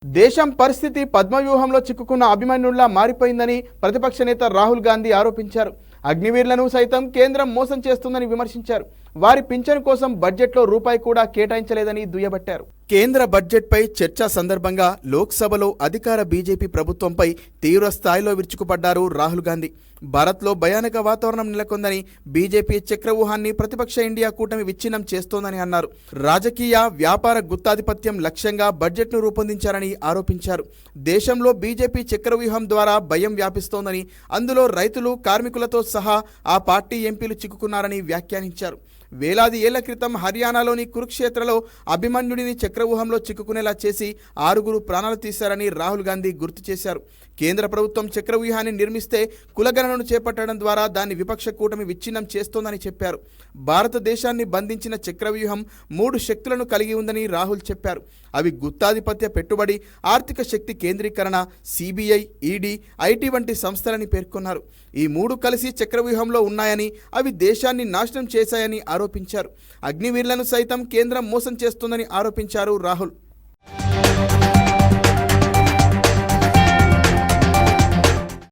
దేశం పరిస్థితి పద్మవ్యూహంలో చిక్కుకున్న అభిమన్యుల్లా మారిపోయిందని ప్రతిపక్ష నేత రాహుల్ గాంధీ ఆరోపించారు. అగ్నివీరులను సైతం కేంద్రం మోసం చేస్తుందని విమర్శించారు. వారి పింఛను కోసం బడ్జెట్లో రూపాయి కూడా కేటాయించలేదని దుయ్యబట్టారు. కేంద్ర బడ్జెట్పై చర్చ సందర్భంగా లోక్సభలో అధికార బీజేపీ ప్రభుత్వంపై తీవ్ర స్థాయిలో విరుచుకుపడ్డారు రాహుల్ గాంధీ. భారత్లో భయానక వాతావరణం నెలకొందని, బీజేపీ చక్రవ్యూహాన్ని ప్రతిపక్ష ఇండియా కూటమి విచ్ఛిన్నం చేస్తోందని అన్నారు. రాజకీయ వ్యాపార గుత్తాధిపత్యం లక్ష్యంగా బడ్జెట్ను రూపొందించారని ఆరోపించారు. దేశంలో బీజేపీ చక్రవ్యూహం ద్వారా భయం వ్యాపిస్తోందని, అందులో రైతులు, కార్మికులతో సహా ఆ పార్టీ ఎంపీలు చిక్కుకున్నారని వ్యాఖ్యానించారు. వేలాది ఏళ్ల క్రితం హర్యానాలోని కురుక్షేత్రలో అభిమన్యుడిని చక్రవ్యూహంలో చిక్కుకునేలా చేసి 6 ప్రాణాలు తీశారని రాహుల్ గాంధీ గుర్తు చేశారు. కేంద్ర ప్రభుత్వం చక్రవ్యూహాన్ని నిర్మిస్తే కులగణనను చేపట్టడం ద్వారా దాన్ని విపక్ష కూటమి విచ్ఛిన్నం చేస్తోందని చెప్పారు. భారతదేశాన్ని బంధించిన చక్రవ్యూహం 3 శక్తులను కలిగి ఉందని రాహుల్ చెప్పారు. అవి గుత్తాధిపత్య పెట్టుబడి, ఆర్థిక శక్తి కేంద్రీకరణ, సిబిఐ, ఈడీ, ఐటీ వంటి సంస్థలని పేర్కొన్నారు. ఈ 3 కలిసి చక్రవ్యూహంలో ఉన్నాయని, అవి దేశాన్ని నాశనం చేశాయని ఆరోపించారు. అగ్నివీరులను సైతం కేంద్రం మోసం చేస్తుందని ఆరోపించారు రాహుల్.